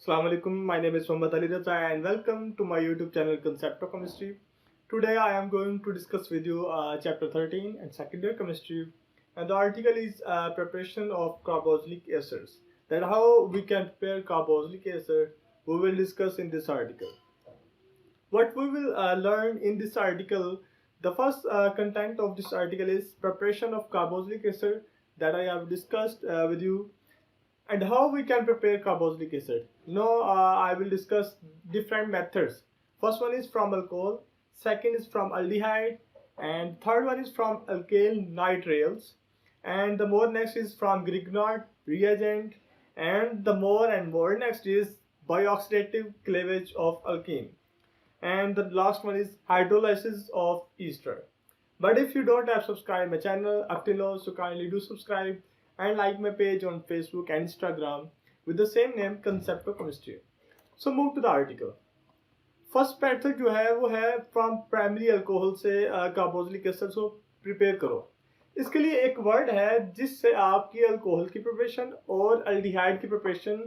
Assalamu alaikum. My name is Mohammad Ali Raza and welcome to my YouTube channel Concept of Chemistry. Today I am going to discuss with you chapter 13 and secondary chemistry, and the article is preparation of carboxylic acids. That how we can prepare carboxylic acid we will discuss in this article. What we will learn in this article, the first content of this article is preparation of carboxylic acid that I have discussed with you, and how we can prepare carboxylic acid. Now I will discuss different methods. First one is from alcohol, second is from aldehyde, and third one is from alkyl nitriles, and the more next is from Grignard reagent, and the more next is bioxydative cleavage of alkene, and the last one is hydrolysis of ester. But if you don't have subscribed my channel up till now, so kindly do subscribe and like my page on Facebook and Instagram with the same name Concept of Chemistry. So move to the article. First method जो है वो है from primary alcohol से carboxylic acid को prepare करो. इसके लिए एक वर्ड है जिससे आपकी अल्कोहल की प्रिपरेशन और अल्डिहाइड की प्रिपरेशन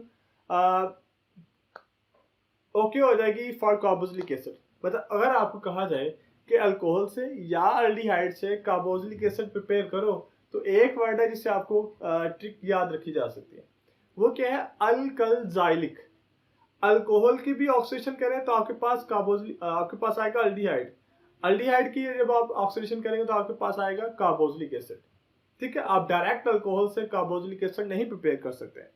ओके हो जाएगी फॉर कार्बोक्सिलिक एसिड. मतलब अगर आपको कहा जाए कि अल्कोहल से या अल्डिहाइड से कार्बोक्सिलिक एसिड प्रिपेयर करो, तो एक वर्ड है जिससे आपको ट्रिक याद रखी जा सकती है. वो क्या है? अल्कलजाइलिक. अल्कोहल की भी ऑक्सीडेशन करें तो आपके पास आपके पास आएगा अल्डिहाइड. अल्डिहाइड की जब आप ऑक्सीडेशन करेंगे तो आपके पास आएगा कार्बोक्सिलिक एसिड. ठीक है, आप डायरेक्ट अल्कोहल से कार्बोक्सिलिक एसिड नहीं प्रिपेयर कर सकते हैं.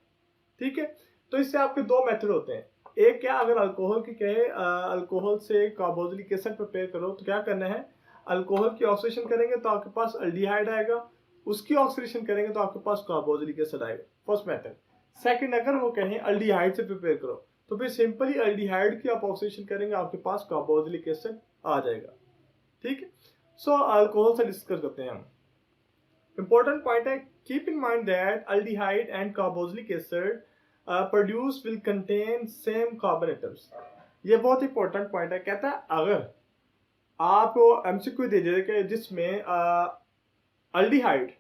ठीक है, तो इससे आपके दो मेथड होते हैं. एक क्या, अगर अल्कोहल की कहे अल्कोहल से कार्बोक्सिलिक एसिड प्रिपेयर करो तो क्या करना है, अल्कोहल की ऑक्सीडेशन करेंगे तो आपके पास अल्डिहाइड आएगा, उसकी ऑक्सीडेशन करेंगे तो आपके पास कार्बोक्सिलिक एसिड आएगा. First method. सेकंड, अगर वो कहें अल्डिहाइड से प्रिपेयर करो तो फिर सिंपली अल्डिहाइड की आप ऑक्सीडेशन करेंगे, आपके पास कार्बोक्सिलिक एसिड आ जाएगा. ठीक है, सो अल्कोहल से डिस्कस करते हैं हम. इंपॉर्टेंट पॉइंट है, keep in mind that aldehyde and carboxylic acid produce will contain same carbon atoms. ये बहुत इंपॉर्टेंट पॉइंट है. कहता है अगर आपको एमसीक्यू दे दे कि जिसमें अल्डिहाइड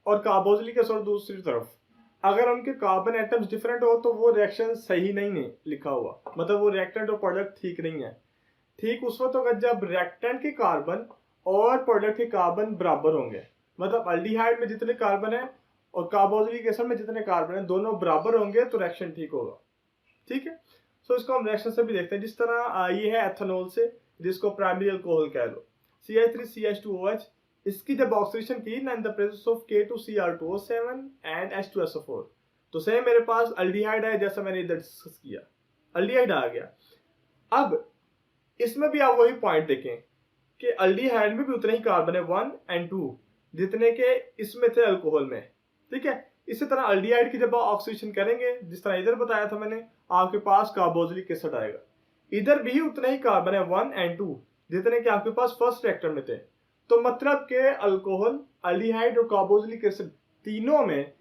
और कार्बोक्सिलिक एसिड दूसरी तरफ अगर उनके कार्बन एटम्स डिफरेंट हो तो वो रिएक्शन सही नहीं है लिखा हुआ, मतलब वो रिएक्टेंट और प्रोडक्ट ठीक नहीं है. ठीक उस वक्त होगा जब रिएक्टेंट के कार्बन और प्रोडक्ट के कार्बन बराबर होंगे. मतलब अल्डिहाइड में जितने कार्बन है और कार्बोक्सिलिक एसिड में जितने कार्बन है दोनों बराबर होंगे तो रिएक्शन ठीक होगा. ठीक है, सो इसको हम रिएक्शन से भी देखते हैं. जिस तरह ये है एथेनॉल से, जिसको प्राइमरी अल्कोहल कह लो, CH3CH2OH. इसकी जब ऑक्सीडेशन की ना in the presence of K2Cr2O7 and H2SO4, तो सेम मेरे पास अल्डिहाइड है जैसा मैंने इधर डिस्कस किया, अल्डिहाइड आ गया. अब इसमें भी आप वही पॉइंट देखें कि अल्डिहाइड में भी उतने ही कार्बन है 1 और 2 जितने के इसमें थे अल्कोहल में. ठीक है, इसी तरह अल्डिहाइड की जब आप ऑक्सीडेशन करेंगे जिस तरह इधर बताया था मैंने, आपके पास कार्बोक्सिलिक एसिड आएगा. इधर भी उतने ही कार्बन है 1 और 2 जितने के आपके पास फर्स्ट रिएक्टर में थे. तो मतलब के अल्कोहल, अल्डिहाइड और कार्बोक्सिलिक एसिड तीनों में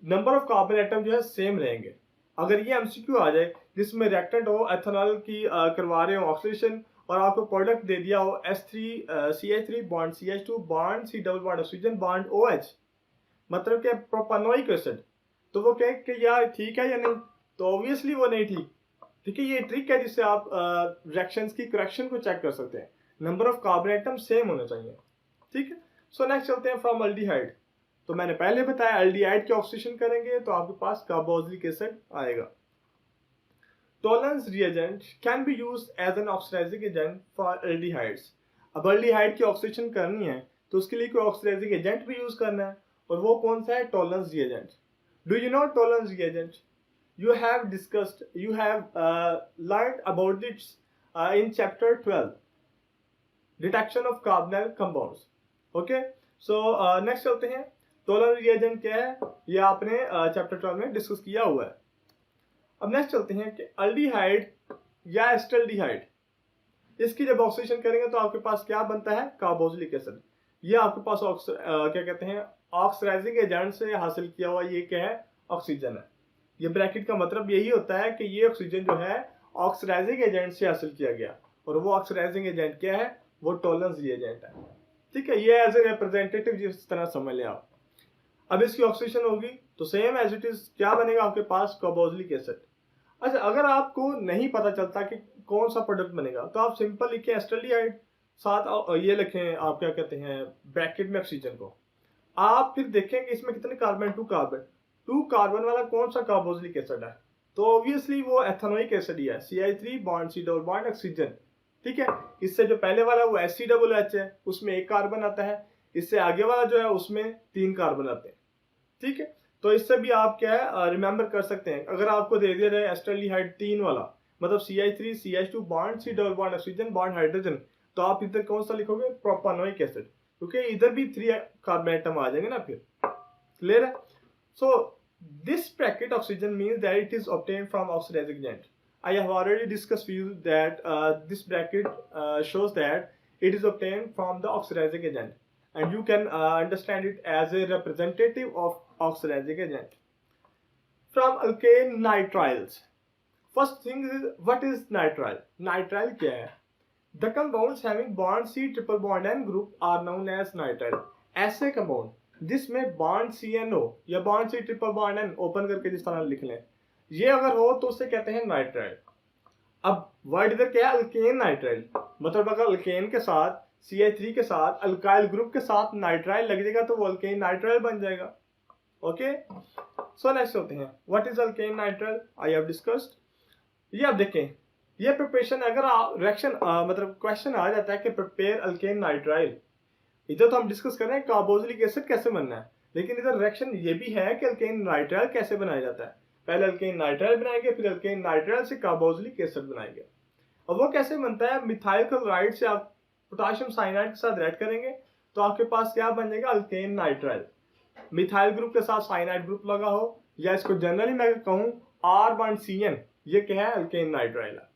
नंबर ऑफ कार्बन एटम जो है सेम रहेंगे. अगर ये एमसीक्यू आ जाए जिसमें रिएक्टेंट हो एथेनॉल की करवा रहे हो ऑक्सीडेशन और आपको प्रोडक्ट दे दिया हो H3CH3 bond CH2 bond C double bond oxygen bond OH, मतलब कि प्रोपानोइक एसिड, तो वो कहे कि यार ठीक है या नहीं, तो ऑब्वियसली वो नहीं ठीक. ठीक है, ये ट्रिक है जिससे आप रिएक्शंस की करेक्शन को चेक कर सकते हैं. Number of carbon atom same होने चाहिए. ठीक है, सो नेक्स्ट चलते हैं फ्रॉम अल्डिहाइड. तो मैंने पहले बताया अल्डिहाइड की ऑक्सीडेशन करेंगे तो आपके पास कार्बोक्सिलिक एसिड आएगा. Tollens reagent can be used as an oxidising agent for aldehydes. अब अल्डिहाइड की ऑक्सीडेशन करनी है तो उसके लिए कोई ऑक्सीडाइजिंग एजेंट भी यूज करना है, और वो कौन सा है? Tolerance reagent. Do you know tolerance reagent? You have discussed, you have learned about this in chapter 12, detection of carbonyl compounds. Okay, so next चलते हैं. टॉलरेंस रिएजेंट क्या है ये आपने चैप्टर 12 में डिस्कस किया हुआ है. अब नेक्स्ट चलते हैं कि अल्डिहाइड या एस्टल्डिहाइड, इसकी जब ऑक्सीडेशन करेंगे तो आपके पास क्या बनता है? Carboxylic acid. ये आपके पास क्या कहते हैं ऑक्सीडाइजिंग एजेंट से हासिल किया हुआ ये क्या है? ऑक्सीजन है. ये ब्रैकेट का मतलब यही होता है कि ये ऑक्सीजन जो है ऑक्सीडाइजिंग एजेंट से हासिल किया गया, और वो ऑक्सीडाइजिंग एजेंट क्या है? वो टॉलरेंस रिएजेंट है. ठीक है, ये एज ए रिप्रेजेंटेटिव जिस तरह समझ लें आप. अब इसकी ऑक्सीडेशन होगी तो सेम एज इट इज क्या बनेगा आपके पास? Carboxylic acid. अच्छा, अगर आपको नहीं पता चलता कि कौन सा प्रोडक्ट बनेगा तो आप सिंपल लिखें एस्टल्डिहाइड, साथ ये लिखें आप क्या कहते हैं ब्रैकेट में ऑक्सीजन को। आप फिर देखेंगे इसमें कितने कार्बन, 2 कार्बन। 2 कार्बन वाला कौन सा कार्बोक्सिलिक एसिड है? तो ऑब्वियसली वो एथेनोइक एसिड ही है, CH3 bond C double bond oxygen. ठीक है, इससे जो पहले वाला वो HCOOH है, उसमें 1 कार्बन आता है। इससे आगे वाला जो है उसमें 3 कार्बन आते हैं। ठीक है, तो इससे भी आप क्या है रिमेंबर कर सकते हैं। अगर आपको दे दिया जाए एस्टल्डिहाइड 3 वाला, मतलब CH3 CH2 bond C double bond oxygen bond hydrogen, तो आप इधर कौन सा लिखोगे? प्रोपानोइक एसिड, क्योंकि इधर भी 3 कार्बन एटम आ जाएंगे ना फिर। क्लियर है? सो this bracket oxygen means that it is obtained from oxidizing agent. I have already discussed with you that this bracket shows that it is obtained from the oxidizing agent, and you can understand it as a representative of oxidizing agent. From alkane nitriles. First thing is, what is nitrile? Nitrile क्या है? The compounds having bond C triple bond N group are known as nitrile. ऐसे compound जिसमें bond CNO या bond C triple bond N open करके जिस तरह लिख लें, ये अगर हो तो उसे कहते हैं नाइट्राइल। अब वर्ड इधर क्या है? Alkane nitrile. मतलब अगर अल्केन के साथ CH3 के साथ अल्काइल ग्रुप के साथ नाइट्राइल लग जाएगा तो वो अल्केन नाइट्राइल बन जाएगा। ओके, सो नेक्स्ट होते हैं, what is alkane nitrile? I have discussed. ये आप देखें, ये प्रिपरेशन अगर रिएक्शन मतलब क्वेश्चन आ जाता है कि प्रिपेयर अल्केन नाइट्राइल, इधर तो हम डिस्कस कर रहे हैं कार्बोक्सिलिक एसिड कैसे बनना है, लेकिन इधर रिएक्शन ये भी है कि अल्केन नाइट्राइल कैसे बनाया जाता है। पहले अल्केन नाइट्राइल बनाएंगे, फिर अल्केन नाइट्राइल से कार्बोक्सिलिक एसिड बनाएंगे। और वो कैसे बनता है? मिथाइल क्लोराइड से आप पोटेशियम साइनाइड के साथ रेड करेंगे तो आपके पास क्या बन जाएगा? Alkane nitrile. मिथाइल ग्रुप के साथ साइनाइड ग्रुप लगा हो, या इसको जनरली मैं कहूँ R बॉन्ड CN, ये क्या है? अल्केन नाइट्राइल है।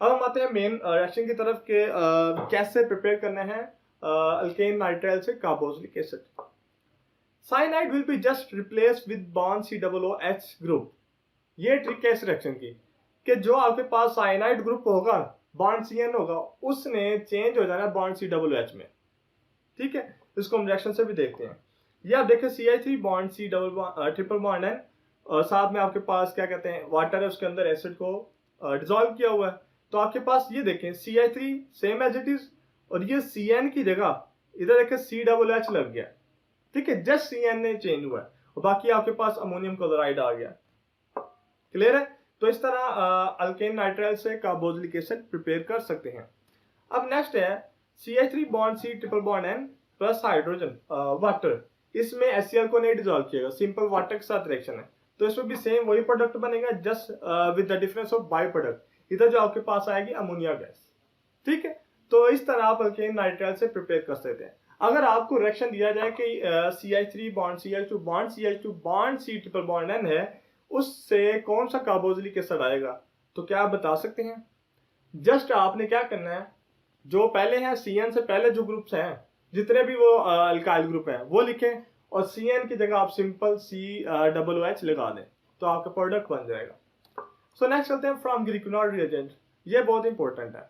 अब हम आते हैं मेन रिएक्शन की तरफ के कैसे प्रिपेयर करना है अल्केन नाइट्राइल से carboxylic acid. Cyanide will be just replace with bond COOH group. ये ट्रिक है इस रिएक्शन की कि जो आपके पास साइनाइड ग्रुप होगा, बॉन्ड CN होगा, उसने चेंज हो जाना बॉन्ड COOH में। ठीक है, इसको हम रिएक्शन से भी देखते हैं। ये आप देखें CH3 bond C double triple bond N, और साथ में आपके पास क्या कहते हैं वाटर है, उसके अंदर एसिड को डिसॉल्व किया हुआ है। तो आपके पास ये देखें CH3 same as it is, और ये CN की जगह इधर देखें COOH लग गया। ठीक है, जस्ट CN ने चेंज हुआ है और बाकी आपके पास अमोनियम क्लोराइड आ गया। क्लियर है? तो इस तरह अल्केन नाइट्राइल से कार्बोक्सिलिक एसिड प्रिपेयर कर सकते हैं। अब नेक्स्ट है CH3 bond C triple bond N plus hydrogen water. इसमें HCl को नहीं डिसॉल्व किएगा, सिंपल वाटर के साथ रिएक्शन है, तो इसमें भी सेम वही प्रोडक्ट बनेगा, just with the difference of by product. इधर जो आपके पास आएगी अमोनिया गैस। ठीक है, तो इस तरह आप अल्केन नाइट्राइल से प्रिपेयर कर सकते हैं। अगर आपको रिएक्शन दिया जाए कि CH3 bond CH2 bond CH2 bond C triple bond N है, उससे कौन सा कार्बोक्सिलिक एसिड आएगा, तो क्या आप बता सकते हैं? जस्ट आपने क्या करना है, जो पहले हैं CN से पहले जो ग्रुप्स हैं, जितने भी वो अल्काइल ग्रुप हैं वो लिखें, और CN की जगह आप सिंपल COOH लगा दें, तो आपका प्रोडक्ट बन जाएगा। सो नेक्स्ट चलते हैं फ्रॉम ग्रिकोनॉल रिएजेंट। ये बहुत इंपॉर्टेंट है।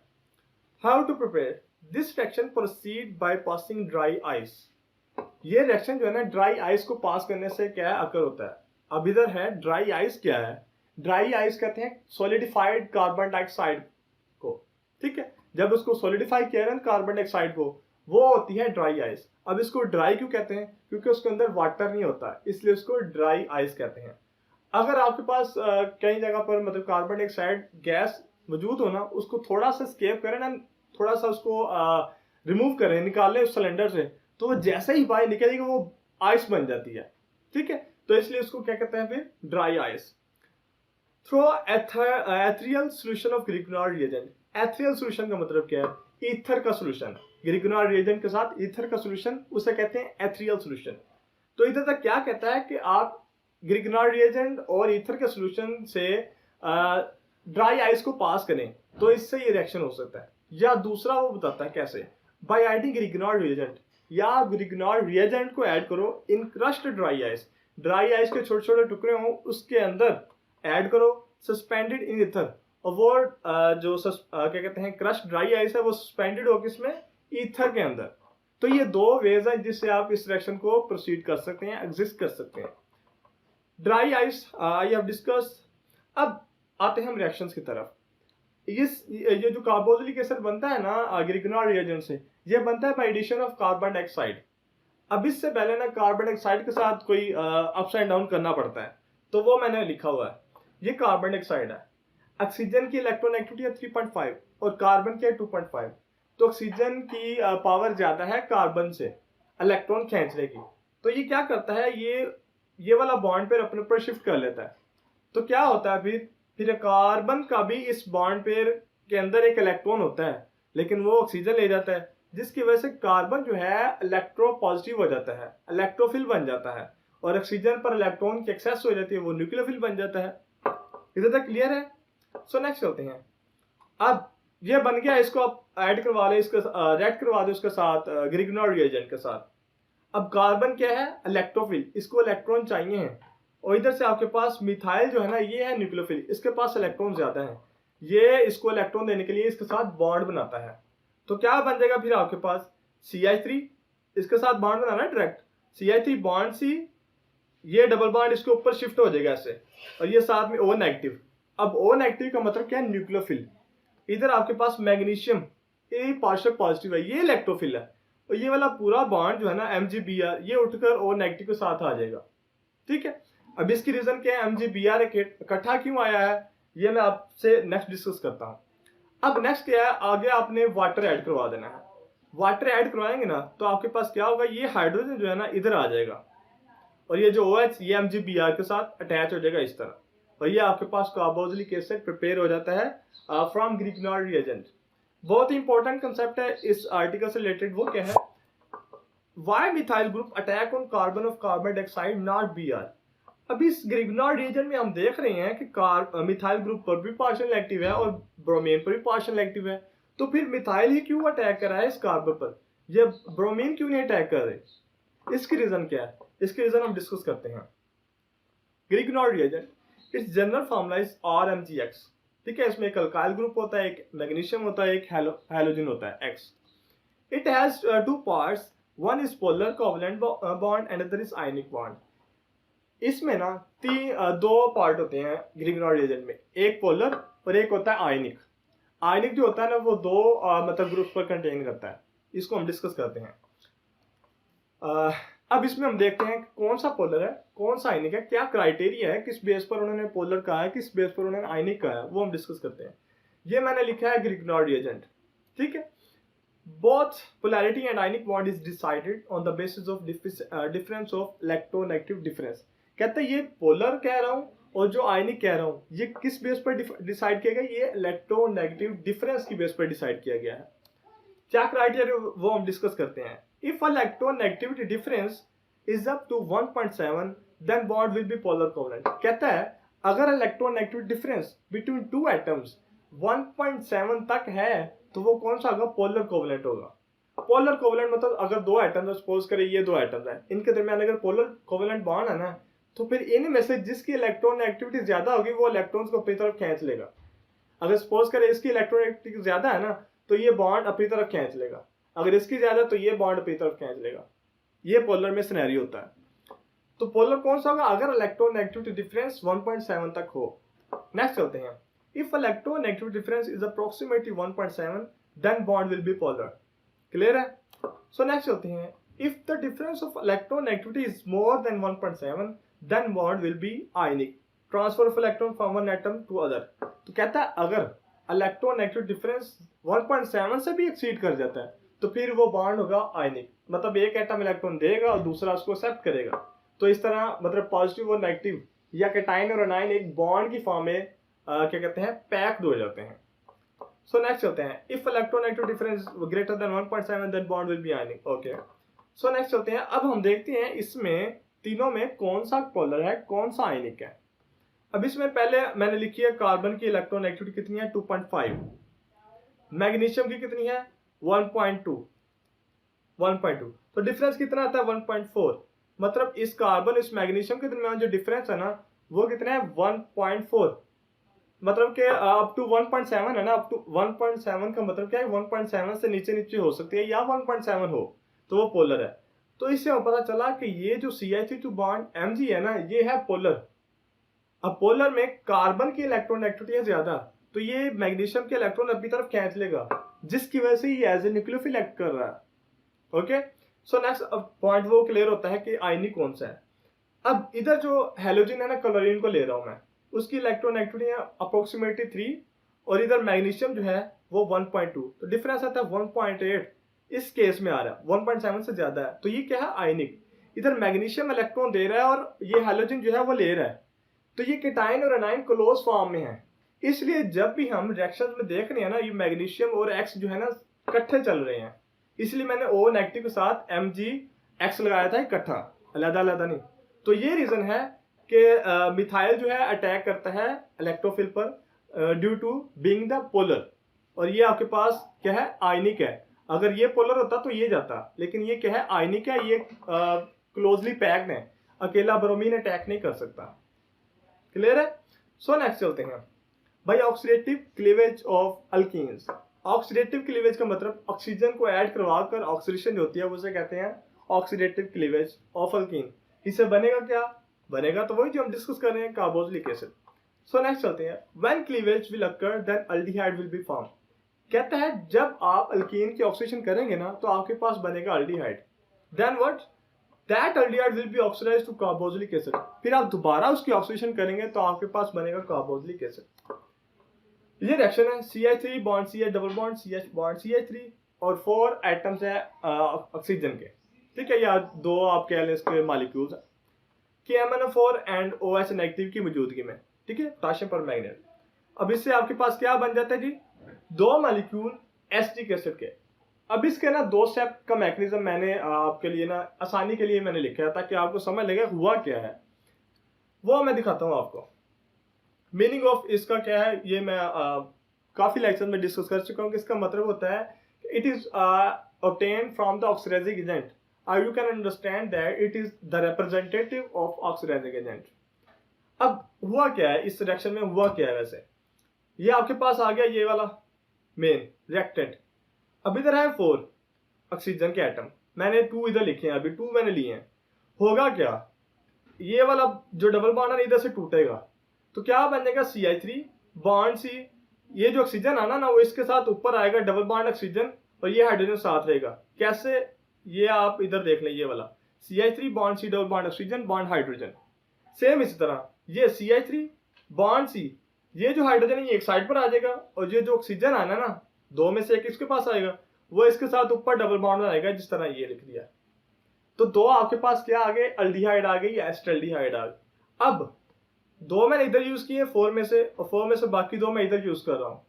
How to prepare this reaction? Proceed by passing dry ice. ये रिएक्शन जो है ना, ड्राई आइस को पास करने से क्या अकर होता है। अब इधर है ड्राई आइस क्या है? ड्राई आइस कहते हैं सॉलिडिफाइड कार्बन डाइऑक्साइड को। ठीक है, जब उसको सॉलिडिफाई किया ना कार्बन डाइऑक्साइड को, वो होती है ड्राई आइस। अब इसको ड्राई क्यों कहते हैं? क्योंकि उसके अंदर वाटर नहीं होता, इसलिए उसको ड्राई आइस कहते हैं। अगर आपके पास कई जगह पर मतलब कार्बन डाइऑक्साइड गैस मौजूद हो ना, उसको थोड़ा सा स्केप करें ना, थोड़ा सा उसको रिमूव करें, निकाल लें उस सिलेंडर से, तो वो जैसे ही बाहर निकलेगी वो आइस बन जाती है। ठीक है, तो इसलिए उसको क्या कहते हैं फिर? Dry ice. Throw ethereal solution of Grignard reagent. Ethereal solution का मतलब क्या है? ईथर का सॉल्यूशन। ग्रिकोनॉल रिएजेंट के साथ ईथर का सॉल्यूशन, उसे कहते हैं एथरियल सॉल्यूशन। तो इधर तक क्या कहता है कि आप ग्रिकोनॉल रिएजेंट और ईथर के सॉल्यूशन से ड्राई आइस को पास करें तो इससे ये रिएक्शन हो सकता है। या दूसरा वो बताता है कैसे, बाय एडिंग ग्रिकोनॉल रिएजेंट, या आप ग्रिकोनॉल रिएजेंट को ऐड करो in crushed dry ice. Dry ice के छोटे छोटे टुकड़े हों उसके अंदर ऐड करो, सस्पेंडेड इन ईथर। और वो जो क्या कहते हैं क्रश्ड ड्राई आइस है, वो सस्पेंडेड हो किसमें? ईथर के अंदर। तो ये दो वेज हैं जिससे आप इस रिएक्शन को प्रोसीड कर सकते हैं, एग्जिस्ट कर सकते हैं। Dry ice I have discuss. अब आते हैं हम रिएक्शंस की तरफ। ये जो कार्बोक्सिलिक एसिड बनता है ना ग्रिगनॉर्ड रिएजेंट से, ये बनता है by addition of carbon dioxide. अब इससे पहले ना कार्बन डाइऑक्साइड के साथ कोई अप्स एंड डाउन करना पड़ता है, तो वो मैंने लिखा हुआ है। ये कार्बन डाइऑक्साइड है, ऑक्सीजन की इलेक्ट्रोनेगेटिविटी है 3.5 और कार्बन की है 2.5। तो ऑक्सीजन की पावर ज्यादा है कार्बन से इलेक्ट्रॉन खींचने की। तो ये क्या करता है, ये वाला बॉन्ड पेयर अपने ऊपर शिफ्ट कर लेता है। तो क्या होता है फिर कार्बन का भी इस बॉन्ड पेयर के अंदर एक इलेक्ट्रॉन होता है, लेकिन वो ऑक्सीजन ले जाता है, जिसकी वजह से कार्बन जो है इलेक्ट्रो पॉजिटिव हो जाता है, इलेक्ट्रोफिल बन जाता है, और ऑक्सीजन पर इलेक्ट्रॉन की एक्सेस हो जाती है, वो न्यूक्लियोफिल बन जाता है। इधर तक क्लियर है? सो नेक्स्ट चलते हैं। अब ये बन गया, इसको आप ऐड करवा ले, इसके रेड करवा दो उसके साथ ग्रिगनॉर्ड रिएजेंट के साथ। अब कार्बन क्या है, इलेक्ट्रोफिल, इसको इलेक्ट्रॉन चाहिए हैं, और इधर से आपके पास मिथाइल जो है ना, ये है न्यूक्लियोफिल, इसके पास इलेक्ट्रॉन ज्यादा है, ये इसको इलेक्ट्रॉन देने के लिए इसके साथ बॉन्ड बनाता है। तो क्या बन जाएगा फिर आपके पास CH3, इसके साथ बॉन्ड बनाना है डायरेक्ट, CH3 बॉन्ड C, ये डबल बॉन्ड इसके ऊपर शिफ्ट हो जाएगा ऐसे, और ये साथ में O नेगेटिव। अब O नेगेटिव का मतलब क्या है, न्यूक्लियोफिल। इधर आपके पास मैग्नीशियम, ये पार्शियल पॉजिटिव है, ये इलेक्ट्रोफिल है, और ये वाला पूरा बॉन्ड जो है ना MgBr, ये उठकर O नेगेटिव के साथ आ जाएगा। ठीक है, अब इसकी रीजन क्या है, MgBr इकट्ठा क्यों आया है, ये मैं आपसे नेक्स्ट डिस्कस करता हूँ। अब नेक्स्ट क्या है, आगे आपने वाटर ऐड करवा देना है। वाटर ऐड करवाएंगे ना तो आपके पास क्या होगा, ये हाइड्रोजन जो है ना इधर आ जाएगा, और ये जो OH ये MgBr के साथ अटैच हो जाएगा इस तरह, और ये आपके पास कार्बोक्सिलिक एसिड प्रिपेयर हो जाता है फ्रॉम ग्रिगनॉर्ड रिएजेंट। बहुत ही इंपॉर्टेंट कंसेप्ट है इस आर्टिकल से रिलेटेड, वो क्या है, why methyl group attack on carbon of carbon dioxide not Br। अब इस ग्रिगनॉर्ड रिएजेंट में हम देख रहे हैं कि मिथाइल ग्रुप पर भी पार्शियल एक्टिव है और ब्रोमीन पर भी पार्शियल एक्टिव है, तो फिर मिथाइल ही क्यों अटैक कर रहा है इस कार्बन पर, ये ब्रोमीन क्यों नहीं अटैक कर रहे, इसकी रीजन क्या है, इसकी रीजन हम डिस्कस करते हैं। Grignard reagent, its general formula is RMgX। ठीक है, इसमें एक अल्काइल ग्रुप होता है, एक मैग्नीशियम होता है, एक हैलोजन होता है X। It has two parts, one is polar covalent bond and other is ionic bond. इसमें ना दो पार्ट होते हैं ग्रिगनॉर्ड रिएजेंट में, एक पोलर और एक होता है आयनिक। आयनिक जो होता है ना वो दो मतलब ग्रुप्स पर कंटेन करता है, इसको हम डिस्कस करते हैं। अब इसमें हम देखते हैं कौन सा पोलर है कौन सा आयनिक है, क्या क्राइटेरिया है, किस बेस पर उन्होंने पोलर कहा है, किस बेस पर उन्होंने आयनिक कहा है, वो हम डिस्कस करते हैं। ये मैंने लिखा है ग्रिगनॉर्ड रिएजेंट। ठीक है, both polarity and ionic bond is decided on the basis of difference of electronegative difference। कहते हैं ये पोलर कह रहा हूं और जो आयनिक कह रहा हूं ये किस बेस पर डिसाइड किया गया, ये इलेक्ट्रोनेगेटिव डिफरेंस की बेस पर डिसाइड किया गया है। क्या क्राइटेरिया वो हम डिस्कस करते हैं। If electronegativity difference is up to 1.7 then bond will be polar covalent. कहता है अगर electronegativity difference between two atoms 1.7 तक है तो वो कौन सा होगा, पोलर कोवलेंट होगा। पोलर कोवलेंट मतलब अगर दो एटम्स, सपोज करें ये दो एटम्स है, इनके दरमियान अगर पोलर कोवलेंट बॉन्ड है ना, तो फिर इनमें से जिसकी इलेक्ट्रॉन एक्टिविटी ज्यादा होगी वो इलेक्ट्रॉन्स को अपनी तरफ खींच लेगा। अगर सपोज करें इसकी इलेक्ट्रॉन एक्टिविटी ज्यादा है ना तो ये बॉन्ड अपनी तरफ खींच लेगा, अगर इसकी ज्यादा तो ये बॉन्ड अपनी तरफ खींच लेगा। ये पोलर में सिनेरियो होता है। तो पोलर कौन सा होगा, अगर इलेक्ट्रॉन एक्टिविटी डिफरेंस 1.7 तक हो। नेक्स्ट चलते हैं। If electronegativity difference is approximately 1.7 then bond will be polar। Clear है? So next चलते हैं। If the difference of electronegativity is more than 1.7 then bond will be ionic। Transfer of electron from one atom to other। तो कहता है अगर electronegativity difference 1.7 से भी exceed कर जाता है तो फिर वो बॉन्ड होगा आयनिक, मतलब एक एटम इलेक्ट्रॉन देगा और दूसरा उसको एक्सेप्ट करेगा। तो इस तरह मतलब पॉजिटिव और नेगेटिव या कैटाइन और एनाइन एक बॉन्ड की फॉर्म में क्या कहते हैं, पैक्ड हो जाते हैं। सो नेक्स्ट चलते हैं। If electronegative difference greater than 1.7 then bond will be ionic. Okay, so next चलते हैं। अब हम देखते हैं इसमें तीनों में कौन सा पोलर है कौन सा आयनिक है। अब इसमें पहले मैंने लिखी है कार्बन की इलेक्ट्रोनेगेटिविटी कितनी है 2.5, मैग्नीशियम की कितनी है 1.2, तो डिफरेंस कितना आता है 1.4। मतलब इस कार्बन इस मैग्नीशियम के दरमियान जो डिफरेंस है ना वो कितना है 1.4, मतलब कि अप टू 1.7 है ना, अप टू 1.7 का मतलब क्या है 1.7 से नीचे नीचे हो सकती है या 1.7 हो तो वो पोलर है। तो इससे हमें पता चला कि ये जो CH2 बॉन्ड Mg है ना ये है पोलर। अब पोलर में कार्बन की इलेक्ट्रॉन एक्टिविटी है ज्यादा, तो ये मैग्नीशियम के इलेक्ट्रॉन अपनी तरफ खींच लेगा, जिसकी वजह से ये एज ए न्यूक्लियोफिल एक्ट कर रहा है। ओके, सो नेक्स्ट पॉइंट वो क्लियर होता है कि आयनिक कौन सा है। अब इधर जो हैलोजन है ना, क्लोरीन को ले रहा हूं मैं, उसकी इलेक्ट्रॉन एक्टिविटी है अप्रोक्सीमेटली 3, और इधर मैग्नीशियम जो है वो 1.2, तो डिफरेंस आता है 1.8, इस केस में आ रहा है 1.7 से ज्यादा है, तो ये क्या है, आयनिक। इधर मैग्नीशियम इलेक्ट्रॉन दे रहा है और ये हैलोजन जो है वो ले रहा है, तो ये केटाइन और एनाइन क्लोज फॉर्म में है। इसलिए जब भी हम रिएक्शन में देख रहे हैं ना, ये मैग्नीशियम और एक्स जो है ना इकट्ठे चल रहे हैं, इसलिए मैंने ओ नेगेटिव के साथ Mg लगाया था इकट्ठा, अलग अलग नहीं। तो ये रीजन है कि मिथाइल जो है अटैक करता है इलेक्ट्रोफिल पर due to being the polar, और ये आपके पास क्या है, आयनिक है। अगर ये पोलर होता तो ये जाता, लेकिन ये क्या है, आयनिक है, ये क्लोजली पैक्ड है, अकेला ब्रोमीन अटैक नहीं कर सकता। क्लियर है? सो नेक्स्ट चलते हैं भाई, oxidative cleavage of alkenes. Oxidative cleavage का मतलब ऑक्सीजन को ऐड करवा कर ऑक्सीडेशन होती है, उसे कहते हैं ऑक्सीडेटिव क्लीवेज ऑफ अल्कीन। इससे बनेगा क्या, बनेगा तो वही जो हम डिस्कस कर रहे हैं, कार्बोक्सिलिक एसिड। सो नेक्स्ट चलते हैं, when cleavage will occur then aldehyde will be form. कहता है जब आप अल्कीन की ऑक्सीडेशन करेंगे ना, तो आपके पास बनेगा aldehyde. Then what, that aldehyde will be oxidised to carboxylic acid. फिर आप दोबारा उसकी ऑक्सीडेशन करेंगे तो आपके पास बनेगा कार्बोक्सिलिक एसिड। ये रिएक्शन है CH3 bond CH double bond CH bond CH3, और 4 एटम्स है ऑक्सीजन के, ठीक है, या 2 आप कह लें इसके मॉलिक्यूल्स हैं, KMnO4 एंड OH नेगेटिव की मौजूदगी में, ठीक है, पोटेशियम पर मैग्नेट। अब इससे आपके पास क्या बन जाता है जी, 2 मॉलिक्यूल एसिटिक एसिड के। अब इसके ना 2 स्टेप का मैकेनिज्म मैंने आपके लिए ना आसानी के लिए मैंने लिखा है, ताकि आपको समझ लगे हुआ क्या है, वो मैं दिखाता हूँ आपको। मीनिंग ऑफ इसका क्या है, ये मैं काफी लेक्चर में डिस्कस कर चुका हूँ कि इसका मतलब होता है it is obtained from the oxidizing agent, or you can understand that it is the representative of oxidizing agent। अब हुआ क्या है इस रिएक्शन में, हुआ क्या है वैसे, ये आपके पास आ गया ये वाला मेन रिएक्टेंट। अब इधर है 4 ऑक्सीजन के एटम, मैंने 2 इधर लिखे हैं, अभी 2 मैंने लिए हैं। होगा क्या, ये वाला जो डबल बॉन्ड है इधर से टूटेगा, तो क्या बनेगा CH3 बॉन्ड C, ये जो ऑक्सीजन आना ना वो इसके साथ ऊपर आएगा डबल बॉन्ड ऑक्सीजन, और ये हाइड्रोजन साथ रहेगा। कैसे, ये आप इधर देख लें, ये वाला CH3 bond C double bond oxygen bond hydrogen. Same इसी तरह ये CH3 बॉन्ड C, ये जो हाइड्रोजन है ये एक साइड पर आ जाएगा, और ये जो ऑक्सीजन आना ना 2 में से एक इसके पास आएगा, वो इसके साथ ऊपर डबल बॉन्ड आएगा, जिस तरह ये लिख दिया। तो 2 आपके पास क्या आ गए, अल्डिहाइड आ गई या एस्टल्डिहाइड आ गई। अब 2 मैंने इधर यूज किए 4 में से, और 4 में से बाकी 2 मैं इधर यूज कर रहा हूँ।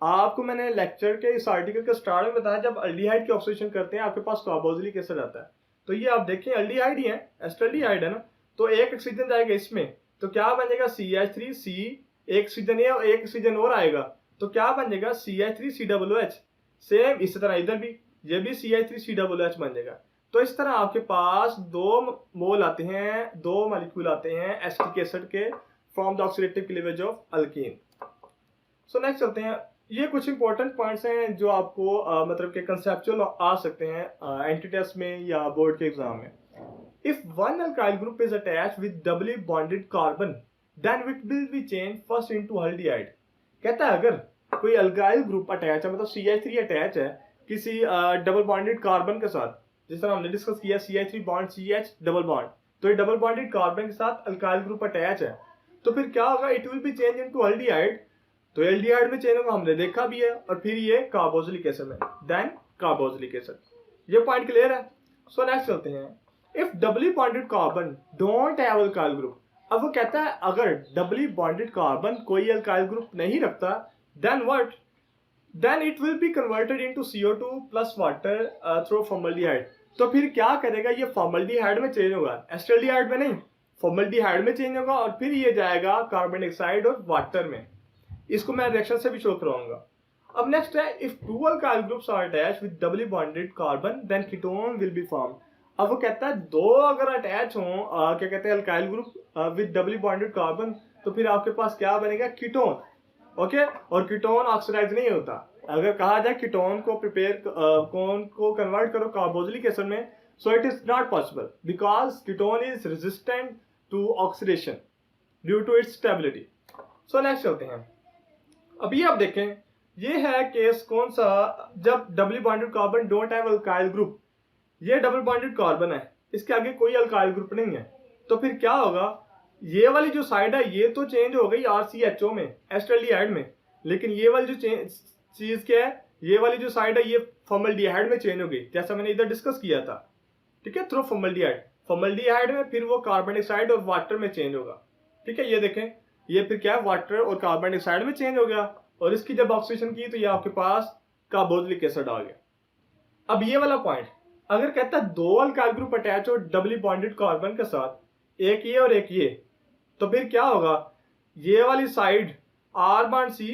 आपको मैंने लेक्चर के इस आर्टिकल के स्टार्ट में बताया, जब अल्डिहाइड की ऑक्सीडेशन करते हैं आपके पास कार्बोक्सिलिक एसिड आता है, तो ये आप देखें अल्डिहाइड ही है, एस्टल्डिहाइड है ना, तो एक ऑक्सीजन जाएगा इसमें, तो क्या बनेगा CH3C, एक ऑक्सीजन ये और एक ऑक्सीजन और आएगा, तो क्या बनेगा CH3COOH। सेम इसी तरह इधर भी, ये भी CH3COOH बन जाएगा। तो इस तरह आपके पास 2 मोल आते हैं, 2 मॉलिक्यूल आते हैं एसिटिक एसिड के from the oxidative cleavage of alkyne. So next चलते हैं, ये कुछ इंपॉर्टेंट पॉइंट्स हैं जो आपको मतलब के कंसेप्चुअल आ सकते हैं एंट्री टेस्ट में या बोर्ड के एग्जाम में। If one alkyl group is attached with doubly bonded carbon then it will be change first into aldehyde. कहता है अगर कोई अल्काइल ग्रुप अटैच है, मतलब CH3 अटैच है किसी डबल बॉन्डेड कार्बन के साथ, जिस तरह हमने डिस्कस किया CH3 bond CH double bond, तो ये डबल बॉन्डेड कार्बन के साथ अल्काइल ग्रुप अटैच है, तो फिर क्या होगा, it will be change into aldehyde. तो एल्डिहाइड में चेंज होगा, हमने देखा भी है, और फिर ये कार्बोक्सिलिक एसिड में, देन कार्बोक्सिलिक एसिड। ये पॉइंट क्लियर है? सो नेक्स्ट चलते हैं, if doubly bonded carbon don't have alkyl group. अब वो कहता है अगर डबली बॉन्डेड कार्बन कोई अल्काइल ग्रुप नहीं रखता, then what, then it will be converted into CO2 plus water through formaldehyde. तो फिर क्या करेगा, ये फॉर्मल्डिहाइड में चेंज होगा, एस्टल्डिहाइड में नहीं, फॉर्मल्डिहाइड में चेंज होगा, और फिर ये जाएगा कार्बन डाइऑक्साइड और वाटर में। इसको मैं रिएक्शन से भी शो कराऊंगा। अब नेक्स्ट है, if 2 alkyl groups are attached with doubly bonded carbon then ketone will be form. अब वो कहता है 2 अगर अटैच हों क्या कहते हैं alkyl group with doubly bonded carbon, तो फिर आपके पास क्या बनेगा, कीटोन। ओके, और कीटोन ऑक्सीडाइज नहीं होता। अगर कहा जाए कीटोन को प्रिपेयर कौन को कन्वर्ट करो कार्बोक्सिलिक एसिड में, so it is not possible because ketone is resistant to oxidation. Due to its stability. So next चलते हैं। अभी आप देखें, ये है केस कौन सा, जब double bonded carbon don't have alkyl group, ये डबल बॉन्डेड कार्बन है, इसके आगे कोई अल्काइल ग्रुप नहीं है, तो फिर क्या होगा, ये वाली जो साइड है ये तो चेंज हो गई RCHO में, एस्टल्डिहाइड में, लेकिन ये वाली जो चीज क्या है, ये वाली जो साइड है ये फॉर्मल्डिहाइड में चेंज हो गई, जैसा मैंने इधर डिस्कस किया था, ठीक है, थ्रू फॉर्मल्डिहाइड में फिर वो कार्बन डाइऑक्साइड और वाटर में चेंज होगा, ठीक है। ये देखें, ये फिर क्या है, वाटर और कार्बन डाइऑक्साइड में चेंज हो गया, और इसकी जब ऑक्सीडेशन की तो ये आपके पास कार्बोक्सिलिक एसिड आ गया। अब ये वाला पॉइंट, अगर कहता है दो अल्काइल ग्रुप अटैच हो डबली बॉन्डेड कार्बन के साथ, एक ये और एक ये, तो फिर क्या होगा, ये वाली side R bond C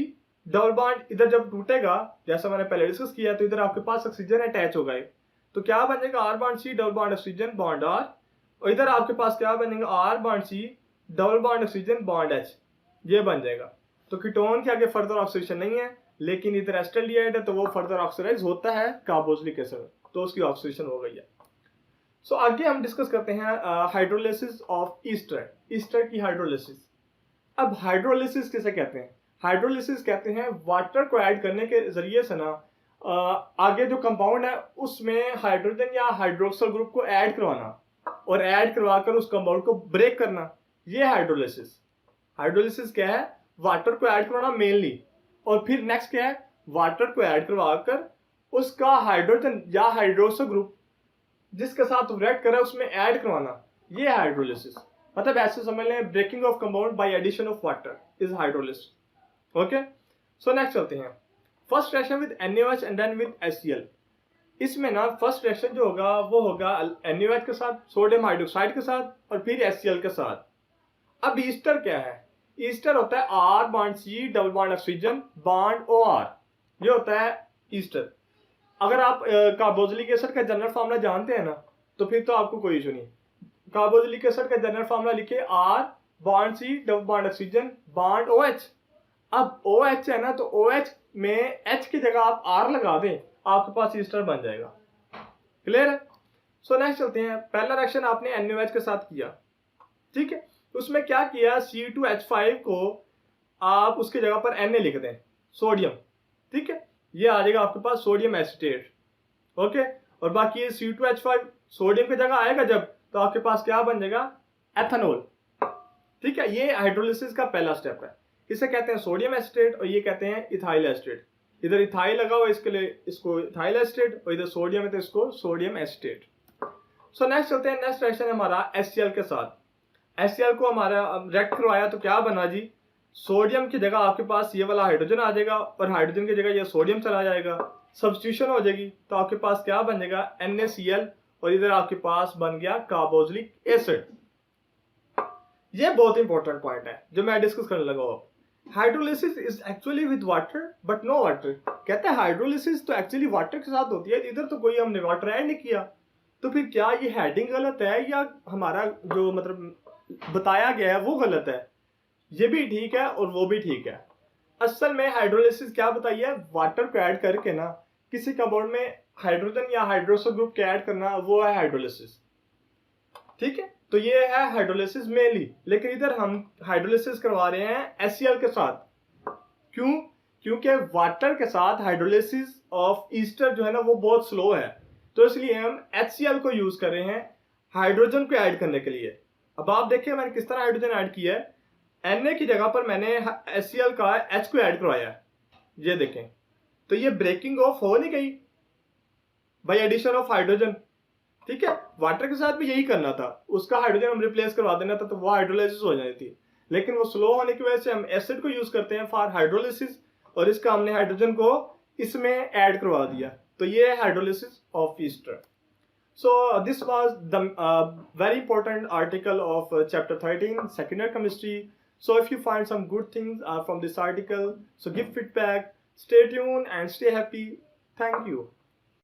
double bond इधर जब टूटेगा, जैसा मैंने पहले डिस्कस किया, तो इधर आपके पास ऑक्सीजन अटैच हो गए, तो क्या बनेगा, R bond C double bond oxygen bond R, और इधर आपके पास क्या बनेगा, R bond C double bond oxygen bond H, ये बन जाएगा। तो कीटोन के आगे फर्दर ऑक्सीडेशन नहीं है, लेकिन इधर एस्टल्डिहाइड है तो वो फर्दर ऑक्सीडाइज होता है कार्बोक्सिलिक एसिड, तो उसकी ऑक्सीडेशन हो गई है। सो आगे हम डिस्कस करते हैं हाइड्रोलिसिस ऑफ ईस्टर, ईस्टर की हाइड्रोलिसिस। अब हाइड्रोलिसिस किसे कहते हैं, हाइड्रोलिसिस कहते हैं वाटर को ऐड करने के जरिए से ना आगे जो कंपाउंड है उसमें हाइड्रोजन या हाइड्रोक्सल ग्रुप को ऐड करवाना, और ऐड करवाकर उस कंपाउंड को ब्रेक करना, ये हाइड्रोलिसिस। हाइड्रोलिसिस क्या है, वाटर को ऐड करवाना मेनली, और फिर नेक्स्ट क्या है, वाटर को ऐड करवाकर उसका हाइड्रोजन या हाइड्रोक्सल ग्रुप जिसके साथ रिएक्ट कर रहा है उसमें ऐड करवाना, ये है हाइड्रोलिसिस। मतलब ऐसे समझ लें, breaking of compound by addition of water is hydrolysis. Okay, so next चलते हैं। First reaction with NaOH and then with HCl। इसमें ना फर्स्ट रिएक्शन जो होगा वो होगा NaOH के साथ, सोडियम हाइड्रोक्साइड के साथ, और फिर HCl के साथ। अब ईस्टर क्या है, ईस्टर होता है R bond C double bond oxygen bond OR, ये होता है ईस्टर। अगर आप कार्बोक्सिलिक एसिड का जनरल फार्मूला जानते हैं ना, तो फिर तो आपको कोई इशू नहीं। कार्बोक्सिलिक एसिड का जनरल फार्मूला लिखिए R bond C double bond oxygen bond OH। अब OH है ना, तो OH में H की जगह आप R लगा दें, आपके पास ईस्टर बन जाएगा। क्लियर है? सो नेक्स्ट चलते हैं। पहला रिएक्शन आपने NaOH के साथ किया, ठीक है, उसमें क्या किया, C2H5 को आप उसकी जगह पर Na लिख दें, सोडियम, ठीक है, ये आ जाएगा आपके पास सोडियम एसीटेट। ओके, और बाकी ये C2H5 सोडियम की जगह आएगा जब, तो आपके पास क्या बन जाएगा, एथेनॉल, ठीक है। ये हाइड्रोलिसिस का पहला स्टेप है, इसे कहते हैं सोडियम एसीटेट और ये कहते हैं इथाइल एसीटेट। इधर इथाइल लगा हुआ इसके लिए इसको इथाइल एसीटेट, और इधर सोडियम है तो इसको सोडियम एसीटेट। सो नेक्स्ट चलते हैं, नेक्स्ट रिएक्शन है हमारा HCl के साथ। HCl को हमारा रिएक्ट करवाया तो क्या बना जी, सोडियम की जगह आपके पास ये वाला हाइड्रोजन आ जाएगा, और हाइड्रोजन की जगह ये सोडियम चला जाएगा, सब्स्टिट्यूशन हो जाएगी, तो आपके पास क्या बन जाएगा, NaCl, और इधर आपके पास बन गया कार्बोक्सिलिक एसिड। ये बहुत इंपॉर्टेंट पॉइंट है जो मैं डिस्कस करने लगा हूँ। Hydrolysis is actually with water but no water. कहते हैं हाइड्रोलिसिस तो एक्चुअली वाटर के साथ होती है, इधर तो कोई हमने वाटर ऐड नहीं किया, तो फिर क्या ये हेडिंग गलत है या हमारा जो मतलब बताया गया है वो गलत है? ये भी ठीक है और वो भी ठीक है। असल में हाइड्रोलिसिस क्या बताइए, वाटर को ऐड करके ना किसी कंपाउंड में हाइड्रोजन या हाइड्रोक्सल ग्रुप के ऐड करना, वो है हाइड्रोलिसिस, ठीक है। तो ये है हाइड्रोलिसिस मेनली, लेकिन इधर हम हाइड्रोलिसिस करवा रहे हैं HCl के साथ। क्यों? क्योंकि वाटर के साथ हाइड्रोलिसिस ऑफ ईस्टर जो है ना वो बहुत स्लो है, तो इसलिए हम HCl को यूज कर रहे हैं हाइड्रोजन को ऐड करने के लिए। अब आप देखिए मैंने किस तरह हाइड्रोजन ऐड किया है, Na की जगह पर मैंने HCl का H को ऐड करवाया है, ये देखें, तो ये ब्रेकिंग ऑफ हो नहीं गई बाय एडिशन ऑफ हाइड्रोजन, ठीक है। वाटर के साथ भी यही करना था, उसका हाइड्रोजन हम रिप्लेस करवा देना था, तो वो हाइड्रोलाइसिस हो जाती थी, लेकिन वो स्लो होने की वजह से हम एसिड को यूज करते हैं फॉर हाइड्रोलिसिस, और इसका हमने हाइड्रोजन को इसमें ऐड करवा दिया, तो ये है hydrolysis of Easter. So this was the very important article of chapter 13, second year chemistry. So if you find some good things from this article, so give feedback, stay tuned and stay happy. Thank you.